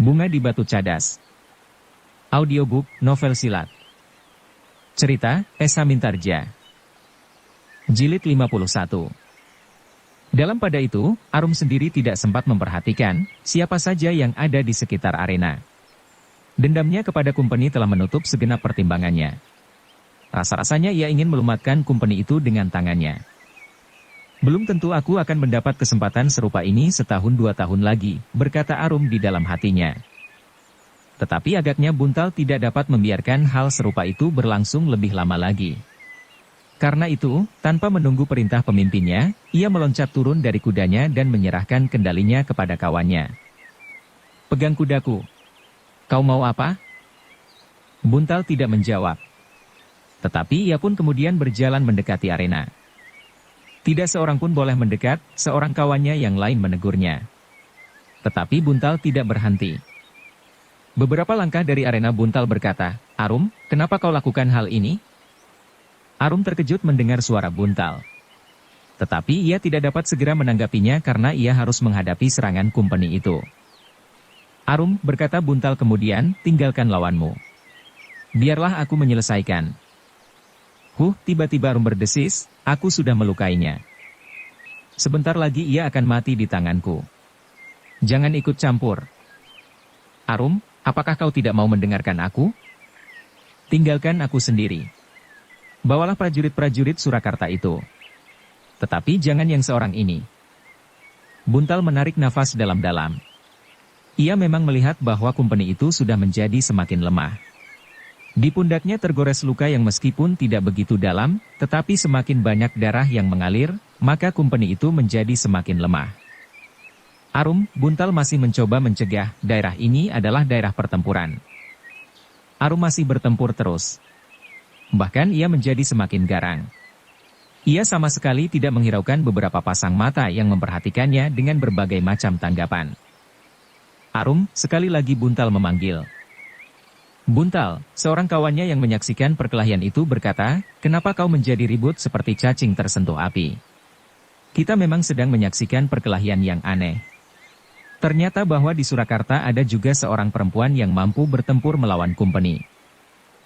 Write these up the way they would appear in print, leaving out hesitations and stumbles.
Bunga di Batu Cadas. Audiobook, novel silat. Cerita, Esa Mintarja. Jilid 51. Dalam pada itu, Arum sendiri tidak sempat memperhatikan siapa saja yang ada di sekitar arena. Dendamnya kepada Kumpeni telah menutup segenap pertimbangannya. Rasa-rasanya ia ingin melumatkan Kumpeni itu dengan tangannya. Belum tentu aku akan mendapat kesempatan serupa ini setahun 2 tahun lagi, berkata Arum di dalam hatinya. Tetapi agaknya Buntal tidak dapat membiarkan hal serupa itu berlangsung lebih lama lagi. Karena itu, tanpa menunggu perintah pemimpinnya, ia meloncat turun dari kudanya dan menyerahkan kendalinya kepada kawannya. "Pegang kudaku. Kau mau apa?" Buntal tidak menjawab. Tetapi ia pun kemudian berjalan mendekati arena. Tidak seorang pun boleh mendekat, seorang kawannya yang lain menegurnya. Tetapi Buntal tidak berhenti. Beberapa langkah dari arena Buntal berkata, "Arum, kenapa kau lakukan hal ini?" Arum terkejut mendengar suara Buntal. Tetapi ia tidak dapat segera menanggapinya karena ia harus menghadapi serangan Kumpeni itu. "Arum," berkata Buntal kemudian, "tinggalkan lawanmu. Biarlah aku menyelesaikan." Tiba-tiba Arum berdesis, "Aku sudah melukainya. Sebentar lagi ia akan mati di tanganku. Jangan ikut campur." "Arum, apakah kau tidak mau mendengarkan aku? Tinggalkan aku sendiri. Bawalah prajurit-prajurit Surakarta itu. Tetapi jangan yang seorang ini." Buntal menarik nafas dalam-dalam. Ia memang melihat bahwa Kumpeni itu sudah menjadi semakin lemah. Di pundaknya tergores luka yang meskipun tidak begitu dalam, tetapi semakin banyak darah yang mengalir, maka Kumpeni itu menjadi semakin lemah. Arum, Buntal masih mencoba mencegah, daerah ini adalah daerah pertempuran. Arum masih bertempur terus. Bahkan ia menjadi semakin garang. Ia sama sekali tidak menghiraukan beberapa pasang mata yang memperhatikannya dengan berbagai macam tanggapan. "Arum," sekali lagi Buntal memanggil. Buntal, seorang kawannya yang menyaksikan perkelahian itu berkata, "Kenapa kau menjadi ribut seperti cacing tersentuh api? Kita memang sedang menyaksikan perkelahian yang aneh. Ternyata bahwa di Surakarta ada juga seorang perempuan yang mampu bertempur melawan Kumpeni.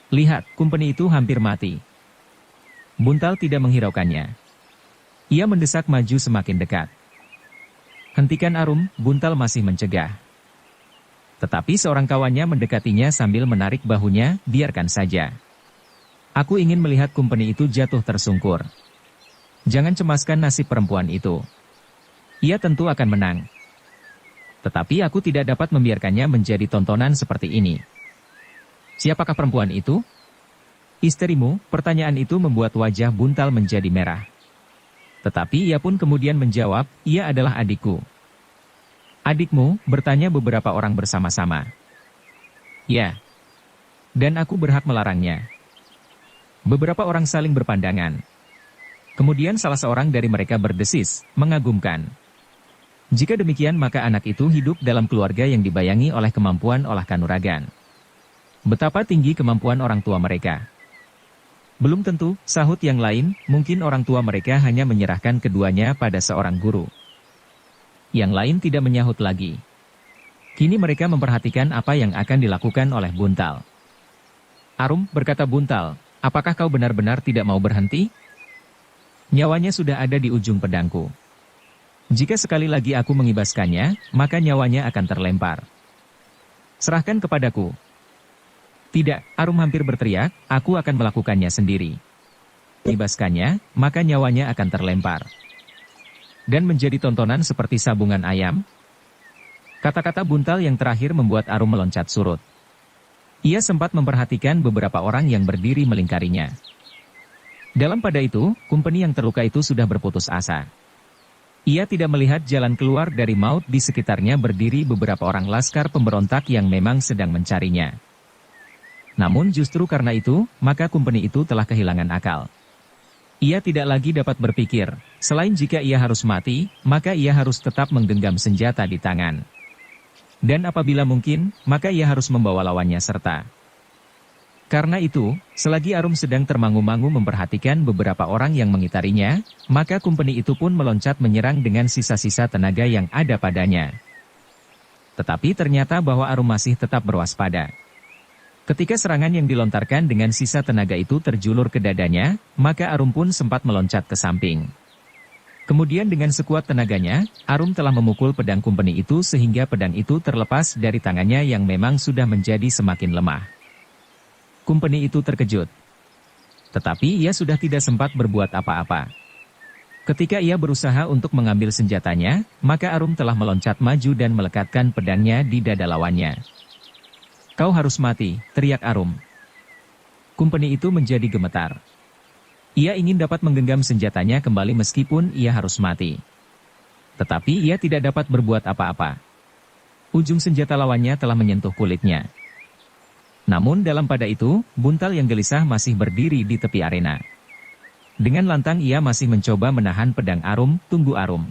Lihat, Kumpeni itu hampir mati." Buntal tidak menghiraukannya. Ia mendesak maju semakin dekat. "Hentikan Arum," Buntal masih mencegah. Tetapi seorang kawannya mendekatinya sambil menarik bahunya, "Biarkan saja. Aku ingin melihat Kumpeni itu jatuh tersungkur. Jangan cemaskan nasib perempuan itu. Ia tentu akan menang. Tetapi aku tidak dapat membiarkannya menjadi tontonan seperti ini." "Siapakah perempuan itu?" "Istrimu." Pertanyaan itu membuat wajah Buntal menjadi merah. Tetapi ia pun kemudian menjawab, "Ia adalah adikku." "Adikmu?" bertanya beberapa orang bersama-sama. "Ya. Dan aku berhak melarangnya." Beberapa orang saling berpandangan. Kemudian salah seorang dari mereka berdesis, mengagumkan. Jika demikian maka anak itu hidup dalam keluarga yang dibayangi oleh kemampuan olah kanuragan. Betapa tinggi kemampuan orang tua mereka. "Belum tentu," sahut yang lain, "mungkin orang tua mereka hanya menyerahkan keduanya pada seorang guru." Yang lain tidak menyahut lagi. Kini mereka memperhatikan apa yang akan dilakukan oleh Buntal. "Arum," berkata Buntal, "apakah kau benar-benar tidak mau berhenti? Nyawanya sudah ada di ujung pedangku. Jika sekali lagi aku mengibaskannya, maka nyawanya akan terlempar. Serahkan kepadaku." "Tidak," Arum hampir berteriak, "aku akan melakukannya sendiri. Mengibaskannya, maka nyawanya akan terlempar. Dan menjadi tontonan seperti sabungan ayam." Kata-kata Buntal yang terakhir membuat Arum meloncat surut. Ia sempat memperhatikan beberapa orang yang berdiri melingkarinya. Dalam pada itu, Kumpeni yang terluka itu sudah berputus asa. Ia tidak melihat jalan keluar dari maut di sekitarnya berdiri beberapa orang laskar pemberontak yang memang sedang mencarinya. Namun justru karena itu, maka Kumpeni itu telah kehilangan akal. Ia tidak lagi dapat berpikir, selain jika ia harus mati, maka ia harus tetap menggenggam senjata di tangan. Dan apabila mungkin, maka ia harus membawa lawannya serta. Karena itu, selagi Arum sedang termangu-mangu memperhatikan beberapa orang yang mengitarinya, maka Kumpeni itu pun meloncat menyerang dengan sisa-sisa tenaga yang ada padanya. Tetapi ternyata bahwa Arum masih tetap berwaspada. Ketika serangan yang dilontarkan dengan sisa tenaga itu terjulur ke dadanya, maka Arum pun sempat meloncat ke samping. Kemudian dengan sekuat tenaganya, Arum telah memukul pedang Kumpeni itu sehingga pedang itu terlepas dari tangannya yang memang sudah menjadi semakin lemah. Kumpeni itu terkejut. Tetapi ia sudah tidak sempat berbuat apa-apa. Ketika ia berusaha untuk mengambil senjatanya, maka Arum telah meloncat maju dan melekatkan pedangnya di dada lawannya. "Kau harus mati," teriak Arum. Kumpeni itu menjadi gemetar. Ia ingin dapat menggenggam senjatanya kembali meskipun ia harus mati. Tetapi ia tidak dapat berbuat apa-apa. Ujung senjata lawannya telah menyentuh kulitnya. Namun dalam pada itu, Buntal yang gelisah masih berdiri di tepi arena. Dengan lantang ia masih mencoba menahan pedang Arum. "Tunggu Arum.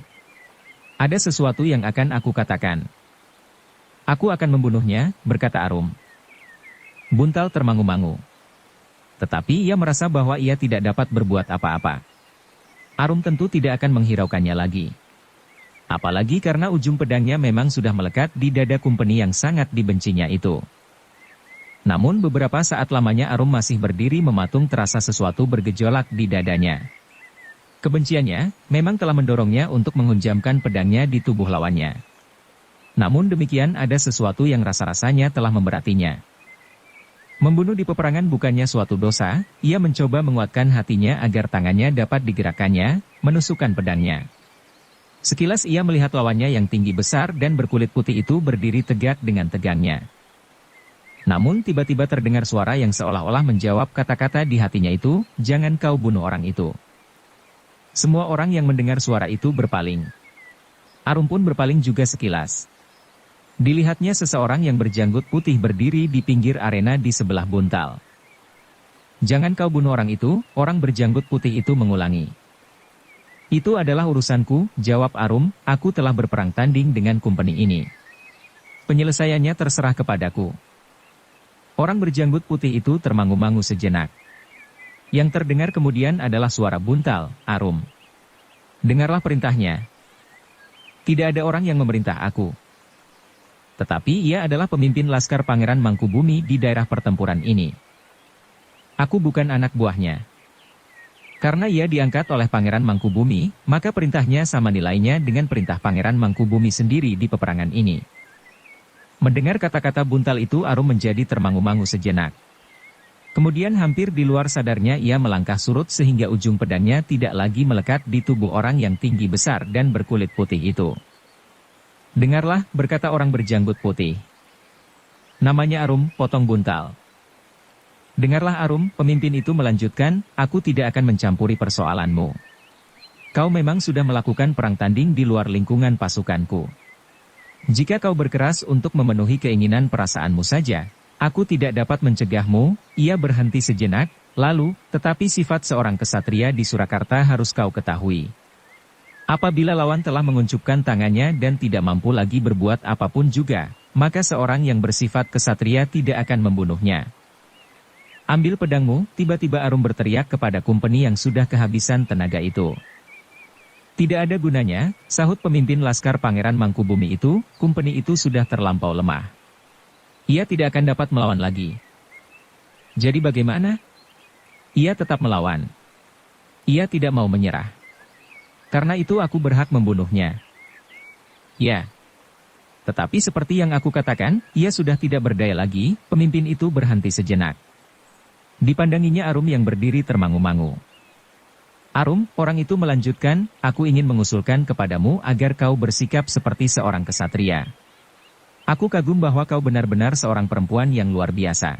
Ada sesuatu yang akan aku katakan." "Aku akan membunuhnya," berkata Arum. Buntal termangu-mangu. Tetapi ia merasa bahwa ia tidak dapat berbuat apa-apa. Arum tentu tidak akan menghiraukannya lagi. Apalagi karena ujung pedangnya memang sudah melekat di dada Kumpeni yang sangat dibencinya itu. Namun beberapa saat lamanya Arum masih berdiri mematung terasa sesuatu bergejolak di dadanya. Kebenciannya memang telah mendorongnya untuk menghunjamkan pedangnya di tubuh lawannya. Namun demikian ada sesuatu yang rasa-rasanya telah memberatinya. Membunuh di peperangan bukannya suatu dosa, ia mencoba menguatkan hatinya agar tangannya dapat digerakkannya, menusukkan pedangnya. Sekilas ia melihat lawannya yang tinggi besar dan berkulit putih itu berdiri tegak dengan tegangnya. Namun tiba-tiba terdengar suara yang seolah-olah menjawab kata-kata di hatinya itu, "Jangan kau bunuh orang itu." Semua orang yang mendengar suara itu berpaling. Arum pun berpaling juga sekilas. Dilihatnya seseorang yang berjanggut putih berdiri di pinggir arena di sebelah Buntal. "Jangan kau bunuh orang itu," orang berjanggut putih itu mengulangi. "Itu adalah urusanku," jawab Arum, "aku telah berperang tanding dengan Kumpeni ini. Penyelesaiannya terserah kepadaku." Orang berjanggut putih itu termangu-mangu sejenak. Yang terdengar kemudian adalah suara Buntal, "Arum, dengarlah perintahnya. Tidak ada orang yang memerintah aku. Tetapi ia adalah pemimpin laskar Pangeran Mangkubumi di daerah pertempuran ini. Aku bukan anak buahnya. Karena ia diangkat oleh Pangeran Mangkubumi, maka perintahnya sama nilainya dengan perintah Pangeran Mangkubumi sendiri di peperangan ini." Mendengar kata-kata Buntal itu Arum menjadi termangu-mangu sejenak. Kemudian hampir di luar sadarnya ia melangkah surut sehingga ujung pedangnya tidak lagi melekat di tubuh orang yang tinggi besar dan berkulit putih itu. "Dengarlah," berkata orang berjanggut putih. "Namanya Arum," potong Buntal. "Dengarlah Arum," pemimpin itu melanjutkan, "aku tidak akan mencampuri persoalanmu. Kau memang sudah melakukan perang tanding di luar lingkungan pasukanku. Jika kau berkeras untuk memenuhi keinginan perasaanmu saja, aku tidak dapat mencegahmu." Ia berhenti sejenak, lalu, "Tetapi sifat seorang kesatria di Surakarta harus kau ketahui. Apabila lawan telah menguncupkan tangannya dan tidak mampu lagi berbuat apapun juga, maka seorang yang bersifat kesatria tidak akan membunuhnya. Ambil pedangmu." Tiba-tiba Arum berteriak kepada Kumpeni yang sudah kehabisan tenaga itu. "Tidak ada gunanya," sahut pemimpin laskar Pangeran Mangkubumi itu, "Kumpeni itu sudah terlampau lemah. Ia tidak akan dapat melawan lagi." "Jadi bagaimana?" "Ia tetap melawan. Ia tidak mau menyerah. Karena itu aku berhak membunuhnya." "Ya. Tetapi seperti yang aku katakan, ia sudah tidak berdaya lagi." Pemimpin itu berhenti sejenak. Dipandanginya Arum yang berdiri termangu-mangu. "Arum," orang itu melanjutkan, "aku ingin mengusulkan kepadamu agar kau bersikap seperti seorang kesatria. Aku kagum bahwa kau benar-benar seorang perempuan yang luar biasa.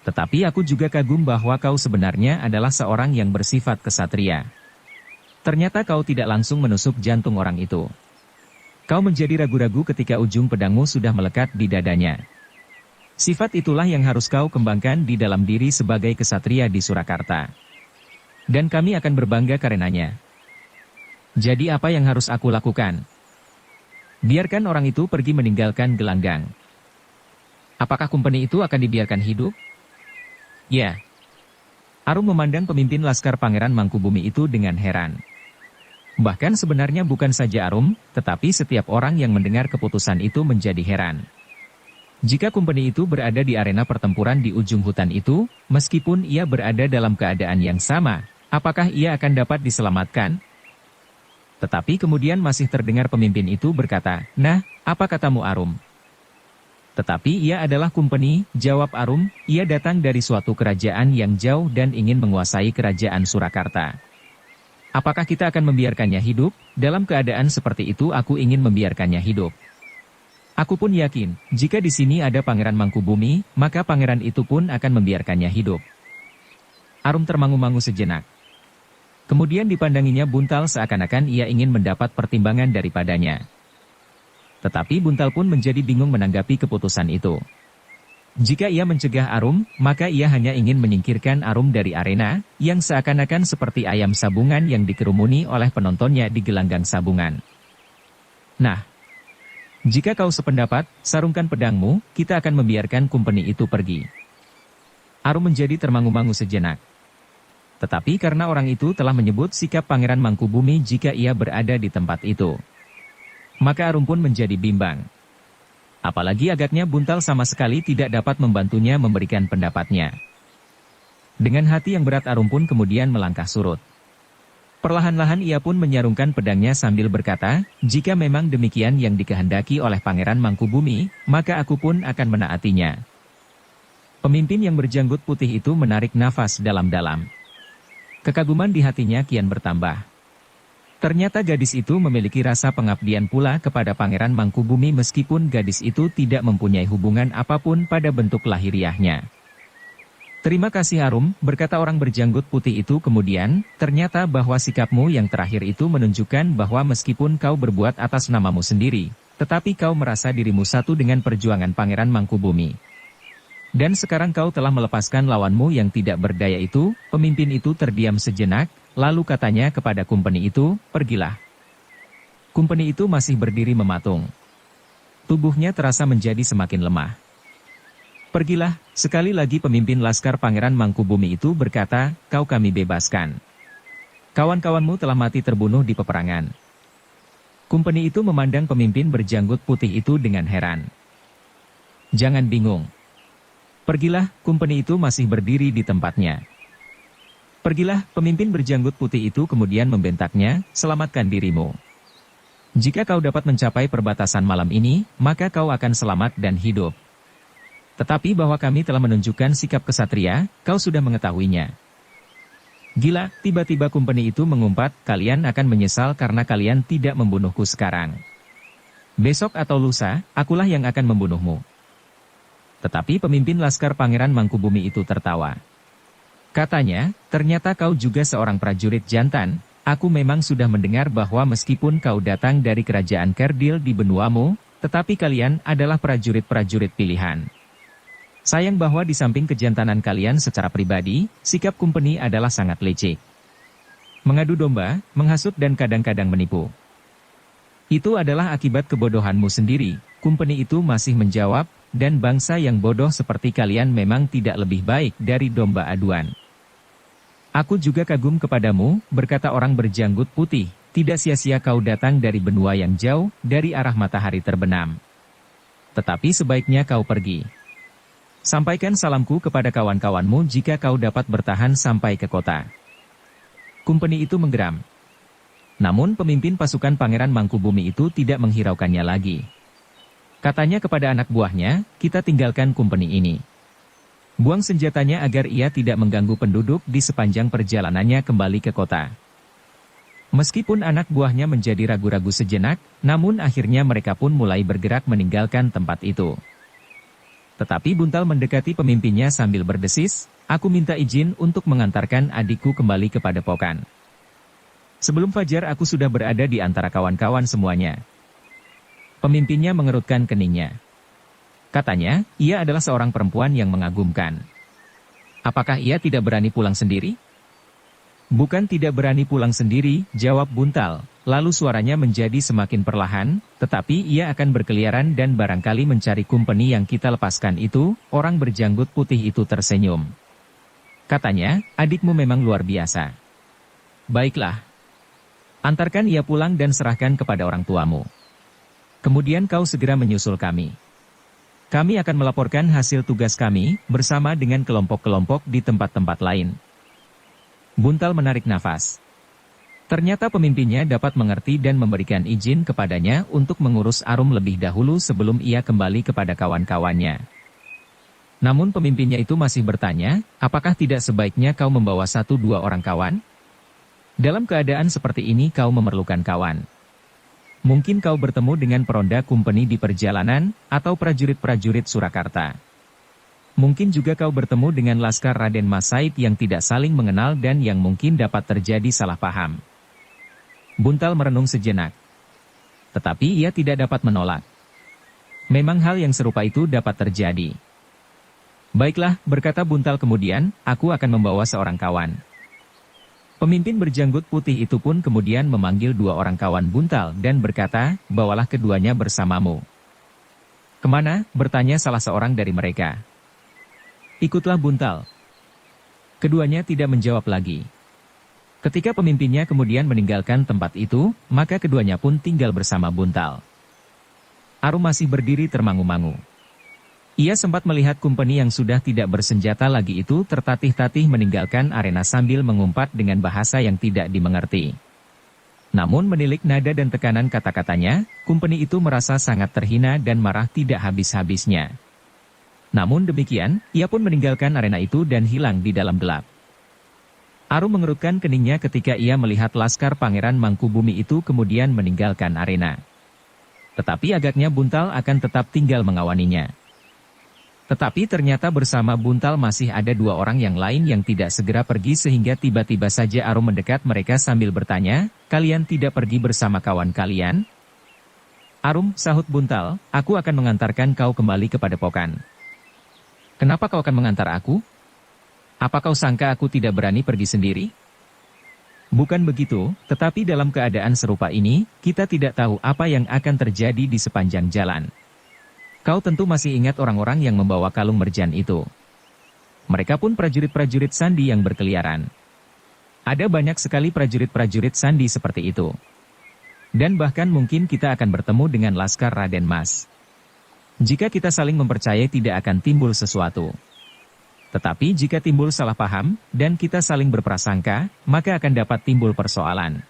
Tetapi aku juga kagum bahwa kau sebenarnya adalah seorang yang bersifat kesatria. Ternyata kau tidak langsung menusuk jantung orang itu. Kau menjadi ragu-ragu ketika ujung pedangmu sudah melekat di dadanya. Sifat itulah yang harus kau kembangkan di dalam diri sebagai kesatria di Surakarta. Dan kami akan berbangga karenanya. Jadi apa yang harus aku lakukan?" "Biarkan orang itu pergi meninggalkan gelanggang." "Apakah Kumpeni itu akan dibiarkan hidup?" "Ya." Arum memandang pemimpin laskar Pangeran Mangkubumi itu dengan heran. Bahkan sebenarnya bukan saja Arum, tetapi setiap orang yang mendengar keputusan itu menjadi heran. Jika company itu berada di arena pertempuran di ujung hutan itu, meskipun ia berada dalam keadaan yang sama, apakah ia akan dapat diselamatkan? Tetapi kemudian masih terdengar pemimpin itu berkata, "Nah, apa katamu Arum?" "Tetapi ia adalah company," jawab Arum, "ia datang dari suatu kerajaan yang jauh dan ingin menguasai kerajaan Surakarta. Apakah kita akan membiarkannya hidup? Dalam keadaan seperti itu aku ingin membiarkannya hidup. Aku pun yakin, jika di sini ada Pangeran Mangkubumi, maka pangeran itu pun akan membiarkannya hidup." Arum termangu-mangu sejenak. Kemudian dipandanginya Buntal seakan-akan ia ingin mendapat pertimbangan daripadanya. Tetapi Buntal pun menjadi bingung menanggapi keputusan itu. Jika ia mencegah Arum, maka ia hanya ingin menyingkirkan Arum dari arena, yang seakan-akan seperti ayam sabungan yang dikerumuni oleh penontonnya di gelanggang sabungan. "Nah, jika kau sependapat, sarungkan pedangmu, kita akan membiarkan company itu pergi." Arum menjadi termangu-mangu sejenak. Tetapi karena orang itu telah menyebut sikap Pangeran Mangkubumi jika ia berada di tempat itu, maka Arum pun menjadi bimbang. Apalagi agaknya Buntal sama sekali tidak dapat membantunya memberikan pendapatnya. Dengan hati yang berat Arum pun kemudian melangkah surut. Perlahan-lahan ia pun menyarungkan pedangnya sambil berkata, "Jika memang demikian yang dikehendaki oleh Pangeran Mangkubumi, maka aku pun akan menaatinya." Pemimpin yang berjanggut putih itu menarik nafas dalam-dalam. Kekaguman di hatinya kian bertambah. Ternyata gadis itu memiliki rasa pengabdian pula kepada Pangeran Mangkubumi meskipun gadis itu tidak mempunyai hubungan apapun pada bentuk lahiriahnya. "Terima kasih Arum," berkata orang berjanggut putih itu kemudian, "ternyata bahwa sikapmu yang terakhir itu menunjukkan bahwa meskipun kau berbuat atas namamu sendiri, tetapi kau merasa dirimu satu dengan perjuangan Pangeran Mangkubumi. Dan sekarang kau telah melepaskan lawanmu yang tidak berdaya itu." Pemimpin itu terdiam sejenak, lalu katanya kepada company itu, "Pergilah." Company itu masih berdiri mematung. Tubuhnya terasa menjadi semakin lemah. "Pergilah," sekali lagi pemimpin Laskar Pangeran Mangkubumi itu berkata, "kau kami bebaskan. Kawan-kawanmu telah mati terbunuh di peperangan." Company itu memandang pemimpin berjanggut putih itu dengan heran. "Jangan bingung. Pergilah," company itu masih berdiri di tempatnya. "Pergilah," pemimpin berjanggut putih itu kemudian membentaknya, "selamatkan dirimu. Jika kau dapat mencapai perbatasan malam ini, maka kau akan selamat dan hidup. Tetapi bahwa kami telah menunjukkan sikap kesatria, kau sudah mengetahuinya." "Gila," tiba-tiba company itu mengumpat, "kalian akan menyesal karena kalian tidak membunuhku sekarang. Besok atau lusa, akulah yang akan membunuhmu." Tetapi pemimpin Laskar Pangeran Mangkubumi itu tertawa. Katanya, "Ternyata kau juga seorang prajurit jantan. Aku memang sudah mendengar bahwa meskipun kau datang dari kerajaan Kerdil di benuamu, tetapi kalian adalah prajurit-prajurit pilihan. Sayang bahwa di samping kejantanan kalian secara pribadi, sikap company adalah sangat licik. Mengadu domba, menghasut dan kadang-kadang menipu. Itu adalah akibat kebodohanmu sendiri." Company itu masih menjawab, "Dan bangsa yang bodoh seperti kalian memang tidak lebih baik dari domba aduan." "Aku juga kagum kepadamu," berkata orang berjanggut putih, "tidak sia-sia kau datang dari benua yang jauh, dari arah matahari terbenam. Tetapi sebaiknya kau pergi. Sampaikan salamku kepada kawan-kawanmu jika kau dapat bertahan sampai ke kota." Company itu menggeram. Namun pemimpin pasukan Pangeran Mangkubumi itu tidak menghiraukannya lagi. Katanya kepada anak buahnya, "Kita tinggalkan company ini. Buang senjatanya agar ia tidak mengganggu penduduk di sepanjang perjalanannya kembali ke kota." Meskipun anak buahnya menjadi ragu-ragu sejenak, namun akhirnya mereka pun mulai bergerak meninggalkan tempat itu. Tetapi Buntal mendekati pemimpinnya sambil berdesis, "Aku minta izin untuk mengantarkan adikku kembali ke Padepokan. Sebelum fajar aku sudah berada di antara kawan-kawan semuanya." Pemimpinnya mengerutkan keningnya. Katanya, ia adalah seorang perempuan yang mengagumkan. "Apakah ia tidak berani pulang sendiri?" "Bukan tidak berani pulang sendiri," jawab Buntal, lalu suaranya menjadi semakin perlahan, "tetapi ia akan berkeliaran dan barangkali mencari company yang kita lepaskan itu." Orang berjanggut putih itu tersenyum. Katanya, "Adikmu memang luar biasa. Baiklah. Antarkan ia pulang dan serahkan kepada orang tuamu. Kemudian kau segera menyusul kami. Kami akan melaporkan hasil tugas kami, bersama dengan kelompok-kelompok di tempat-tempat lain. Buntal menarik nafas. Ternyata pemimpinnya dapat mengerti dan memberikan izin kepadanya untuk mengurus Arum lebih dahulu sebelum ia kembali kepada kawan-kawannya. Namun pemimpinnya itu masih bertanya, apakah tidak sebaiknya kau membawa 1-2 orang kawan? Dalam keadaan seperti ini kau memerlukan kawan. Mungkin kau bertemu dengan peronda kumpeni di perjalanan, atau prajurit-prajurit Surakarta. Mungkin juga kau bertemu dengan laskar Raden Mas Said yang tidak saling mengenal dan yang mungkin dapat terjadi salah paham. Buntal merenung sejenak. Tetapi ia tidak dapat menolak. Memang hal yang serupa itu dapat terjadi. Baiklah, berkata Buntal kemudian, aku akan membawa seorang kawan. Pemimpin berjanggut putih itu pun kemudian memanggil 2 orang kawan Buntal dan berkata, bawalah keduanya bersamamu. Kemana? Bertanya salah seorang dari mereka. Ikutlah Buntal. Keduanya tidak menjawab lagi. Ketika pemimpinnya kemudian meninggalkan tempat itu, maka keduanya pun tinggal bersama Buntal. Arum masih berdiri termangu-mangu. Ia sempat melihat kumpeni yang sudah tidak bersenjata lagi itu tertatih-tatih meninggalkan arena sambil mengumpat dengan bahasa yang tidak dimengerti. Namun menilik nada dan tekanan kata-katanya, kumpeni itu merasa sangat terhina dan marah tidak habis-habisnya. Namun demikian, ia pun meninggalkan arena itu dan hilang di dalam gelap. Arum mengerutkan keningnya ketika ia melihat laskar Pangeran Mangkubumi itu kemudian meninggalkan arena. Tetapi agaknya Buntal akan tetap tinggal mengawaninya. Tetapi ternyata bersama Buntal masih ada 2 orang yang lain yang tidak segera pergi sehingga tiba-tiba saja Arum mendekat mereka sambil bertanya, kalian tidak pergi bersama kawan kalian? Arum, sahut Buntal, aku akan mengantarkan kau kembali ke Padepokan. Kenapa kau akan mengantar aku? Apa kau sangka aku tidak berani pergi sendiri? Bukan begitu, tetapi dalam keadaan serupa ini, kita tidak tahu apa yang akan terjadi di sepanjang jalan. Kau tentu masih ingat orang-orang yang membawa kalung merjan itu. Mereka pun prajurit-prajurit sandi yang berkeliaran. Ada banyak sekali prajurit-prajurit sandi seperti itu. Dan bahkan mungkin kita akan bertemu dengan laskar Raden Mas. Jika kita saling mempercayai tidak akan timbul sesuatu. Tetapi jika timbul salah paham, dan kita saling berprasangka, maka akan dapat timbul persoalan.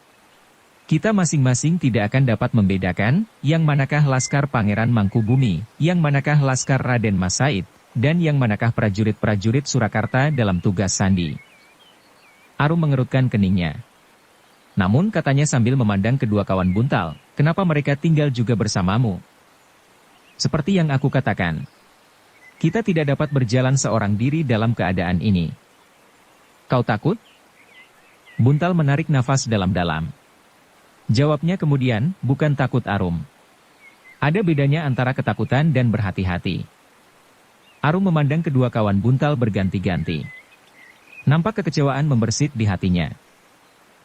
Kita masing-masing tidak akan dapat membedakan, yang manakah laskar Pangeran Mangkubumi, yang manakah laskar Raden Mas Said, dan yang manakah prajurit-prajurit Surakarta dalam tugas sandi. Arum mengerutkan keningnya. Namun katanya sambil memandang kedua kawan Buntal, kenapa mereka tinggal juga bersamamu? Seperti yang aku katakan, kita tidak dapat berjalan seorang diri dalam keadaan ini. Kau takut? Buntal menarik nafas dalam-dalam. Jawabnya kemudian, bukan takut Arum. Ada bedanya antara ketakutan dan berhati-hati. Arum memandang kedua kawan Buntal berganti-ganti. Nampak kekecewaan membersit di hatinya.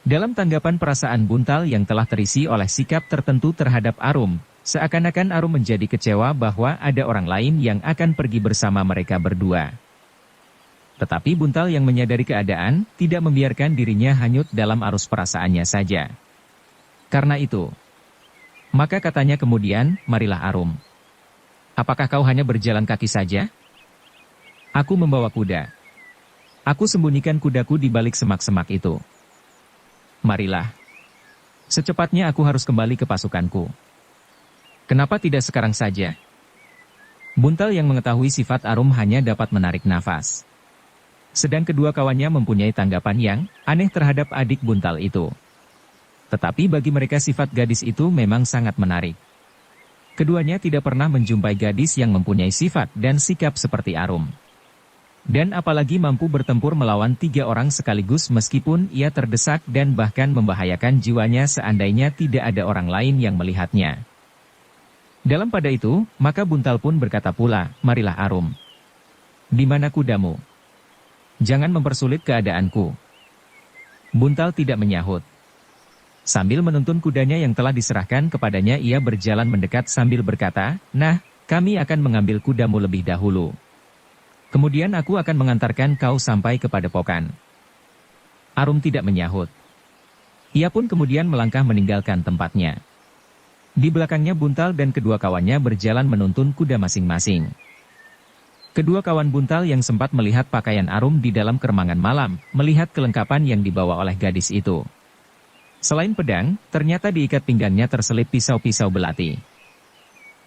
Dalam tanggapan perasaan Buntal yang telah terisi oleh sikap tertentu terhadap Arum, seakan-akan Arum menjadi kecewa bahwa ada orang lain yang akan pergi bersama mereka berdua. Tetapi Buntal yang menyadari keadaan, tidak membiarkan dirinya hanyut dalam arus perasaannya saja. Karena itu, maka katanya kemudian, marilah Arum. Apakah kau hanya berjalan kaki saja? Aku membawa kuda. Aku sembunyikan kudaku di balik semak-semak itu. Marilah. Secepatnya aku harus kembali ke pasukanku. Kenapa tidak sekarang saja? Buntal yang mengetahui sifat Arum hanya dapat menarik nafas. Sedang kedua kawannya mempunyai tanggapan yang aneh terhadap adik Buntal itu. Tetapi bagi mereka sifat gadis itu memang sangat menarik. Keduanya tidak pernah menjumpai gadis yang mempunyai sifat dan sikap seperti Arum. Dan apalagi mampu bertempur melawan 3 orang sekaligus meskipun ia terdesak dan bahkan membahayakan jiwanya seandainya tidak ada orang lain yang melihatnya. Dalam pada itu, maka Buntal pun berkata pula, marilah Arum. Di mana kudamu? Jangan mempersulit keadaanku. Buntal tidak menyahut. Sambil menuntun kudanya yang telah diserahkan kepadanya ia berjalan mendekat sambil berkata, nah, kami akan mengambil kudamu lebih dahulu. Kemudian aku akan mengantarkan kau sampai ke Padepokan. Arum tidak menyahut. Ia pun kemudian melangkah meninggalkan tempatnya. Di belakangnya Buntal dan kedua kawannya berjalan menuntun kuda masing-masing. Kedua kawan Buntal yang sempat melihat pakaian Arum di dalam keremangan malam, melihat kelengkapan yang dibawa oleh gadis itu. Selain pedang, ternyata diikat pinggangnya terselip pisau-pisau belati.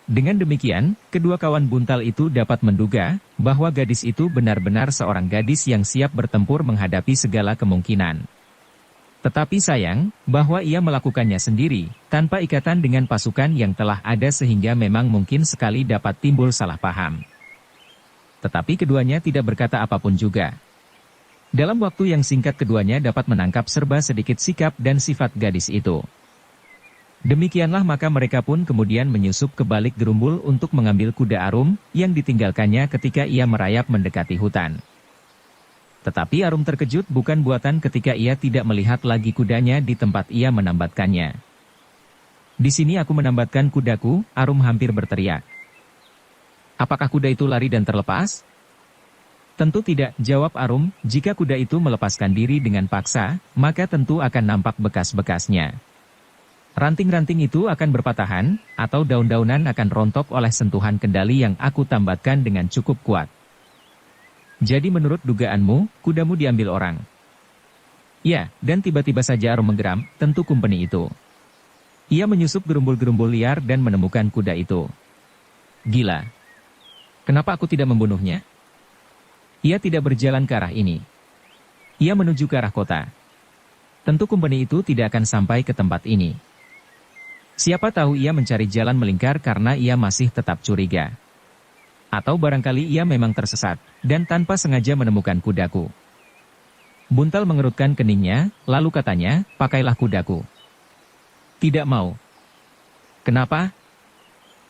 Dengan demikian, kedua kawan Buntal itu dapat menduga bahwa gadis itu benar-benar seorang gadis yang siap bertempur menghadapi segala kemungkinan. Tetapi sayang, bahwa ia melakukannya sendiri, tanpa ikatan dengan pasukan yang telah ada sehingga memang mungkin sekali dapat timbul salah paham. Tetapi keduanya tidak berkata apapun juga. Dalam waktu yang singkat keduanya dapat menangkap serba sedikit sikap dan sifat gadis itu. Demikianlah maka mereka pun kemudian menyusup ke balik gerumbul untuk mengambil kuda Arum yang ditinggalkannya ketika ia merayap mendekati hutan. Tetapi Arum terkejut bukan buatan ketika ia tidak melihat lagi kudanya di tempat ia menambatkannya. "Di sini aku menambatkan kudaku," Arum hampir berteriak. "Apakah kuda itu lari dan terlepas?" "Tentu tidak," jawab Arum, "jika kuda itu melepaskan diri dengan paksa, maka tentu akan nampak bekas-bekasnya. Ranting-ranting itu akan berpatahan, atau daun-daunan akan rontok oleh sentuhan kendali yang aku tambatkan dengan cukup kuat. Jadi menurut dugaanmu, kudamu diambil orang?" "Ya," dan tiba-tiba saja Arum menggeram, "tentu kumpeni itu." Ia menyusup gerumbul-gerumbul liar dan menemukan kuda itu. "Gila. Kenapa aku tidak membunuhnya?" Ia tidak berjalan ke arah ini. Ia menuju ke arah kota. Tentu kumpeni itu tidak akan sampai ke tempat ini. Siapa tahu ia mencari jalan melingkar karena ia masih tetap curiga. Atau barangkali ia memang tersesat, dan tanpa sengaja menemukan kudaku. Buntal mengerutkan keningnya, lalu katanya, "Pakailah kudaku." "Tidak mau." "Kenapa?"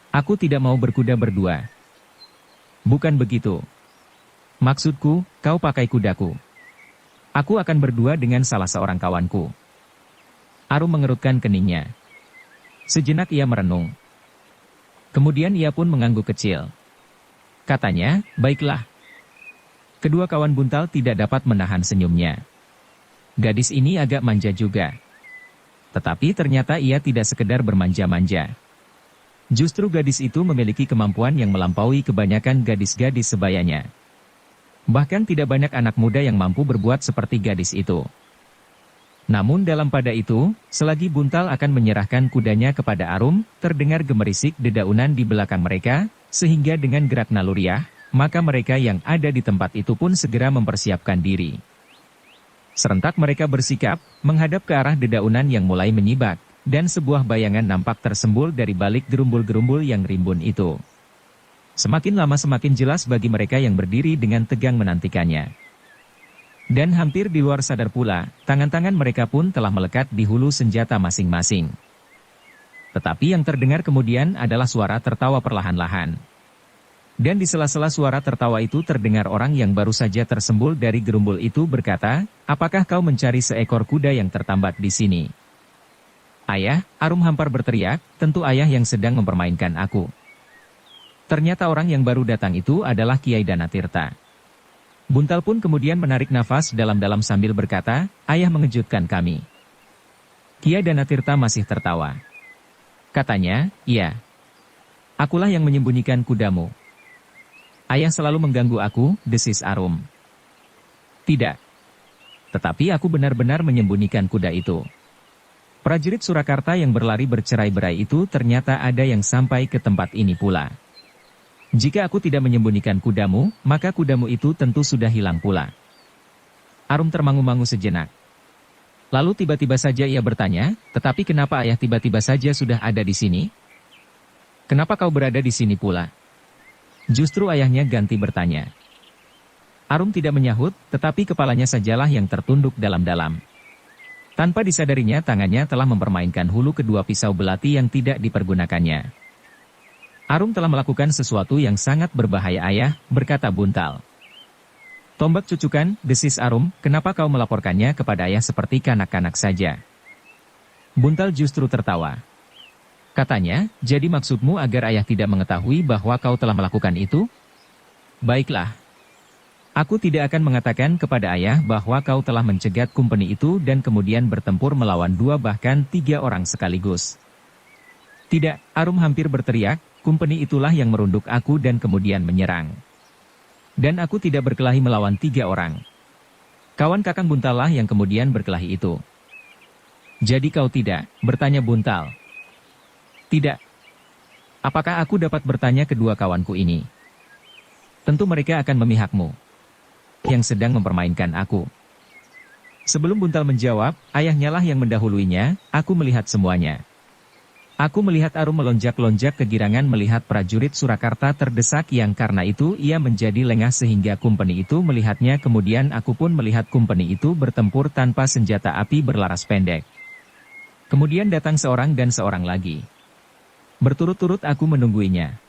"Aku tidak mau berkuda berdua." "Bukan begitu. Maksudku, kau pakai kudaku. Aku akan berdua dengan salah seorang kawanku." Arum mengerutkan keningnya. Sejenak ia merenung. Kemudian ia pun mengangguk kecil. Katanya, "Baiklah." Kedua kawan Buntal tidak dapat menahan senyumnya. Gadis ini agak manja juga. Tetapi ternyata ia tidak sekedar bermanja-manja. Justru gadis itu memiliki kemampuan yang melampaui kebanyakan gadis-gadis sebayanya. Bahkan tidak banyak anak muda yang mampu berbuat seperti gadis itu. Namun dalam pada itu, selagi Buntal akan menyerahkan kudanya kepada Arum, terdengar gemerisik dedaunan di belakang mereka, sehingga dengan gerak naluriah, maka mereka yang ada di tempat itu pun segera mempersiapkan diri. Serentak mereka bersikap, menghadap ke arah dedaunan yang mulai menyibak, dan sebuah bayangan nampak tersembul dari balik gerumbul-gerumbul yang rimbun itu. Semakin lama semakin jelas bagi mereka yang berdiri dengan tegang menantikannya. Dan hampir di luar sadar pula, tangan-tangan mereka pun telah melekat di hulu senjata masing-masing. Tetapi yang terdengar kemudian adalah suara tertawa perlahan-lahan. Dan di sela-sela suara tertawa itu terdengar orang yang baru saja tersembul dari gerumbul itu berkata, "Apakah kau mencari seekor kuda yang tertambat di sini?" "Ayah," Arum hampar berteriak, "tentu ayah yang sedang mempermainkan aku." Ternyata orang yang baru datang itu adalah Kiai Danatirta. Buntal pun kemudian menarik nafas dalam-dalam sambil berkata, "Ayah mengejutkan kami." Kiai Danatirta masih tertawa. Katanya, "Iya. Akulah yang menyembunyikan kudamu." "Ayah selalu mengganggu aku," desis Arum. "Tidak. Tetapi aku benar-benar menyembunyikan kuda itu." Prajurit Surakarta yang berlari bercerai-berai itu ternyata ada yang sampai ke tempat ini pula. "Jika aku tidak menyembunyikan kudamu, maka kudamu itu tentu sudah hilang pula." Arum termangu-mangu sejenak. Lalu tiba-tiba saja ia bertanya, "Tetapi kenapa ayah tiba-tiba saja sudah ada di sini? Kenapa kau berada di sini pula?" Justru ayahnya ganti bertanya. Arum tidak menyahut, tetapi kepalanya sajalah yang tertunduk dalam-dalam. Tanpa disadarinya tangannya telah mempermainkan hulu kedua pisau belati yang tidak dipergunakannya. "Arum telah melakukan sesuatu yang sangat berbahaya ayah," berkata Buntal. "Tombak cucukan," desis Arum, "kenapa kau melaporkannya kepada ayah seperti kanak-kanak saja?" Buntal justru tertawa. Katanya, "Jadi maksudmu agar ayah tidak mengetahui bahwa kau telah melakukan itu? Baiklah. Aku tidak akan mengatakan kepada ayah bahwa kau telah mencegat company itu dan kemudian bertempur melawan 2 bahkan 3 orang sekaligus. Tidak, Arum hampir berteriak, company itulah yang merunduk aku dan kemudian menyerang. Dan aku tidak berkelahi melawan 3 orang. Kawan Kakang Buntal lah yang kemudian berkelahi itu. Jadi kau tidak, bertanya Buntal. Tidak. Apakah aku dapat bertanya kedua kawanku ini? Tentu mereka akan memihakmu. Yang sedang mempermainkan aku. Sebelum Buntal menjawab, ayahnya lah yang mendahuluinya, aku melihat semuanya. Aku melihat Arum melonjak-lonjak kegirangan melihat prajurit Surakarta terdesak yang karena itu ia menjadi lengah sehingga company itu melihatnya kemudian aku pun melihat company itu bertempur tanpa senjata api berlaras pendek. Kemudian datang seorang dan seorang lagi. Berturut-turut aku menungguinya.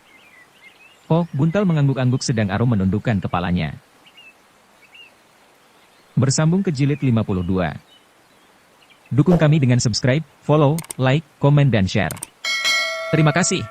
Oh, Buntal mengangguk-angguk sedang Arum menundukkan kepalanya. Bersambung ke jilid 52. Dukung kami dengan subscribe, follow, like, komen dan share. Terima kasih.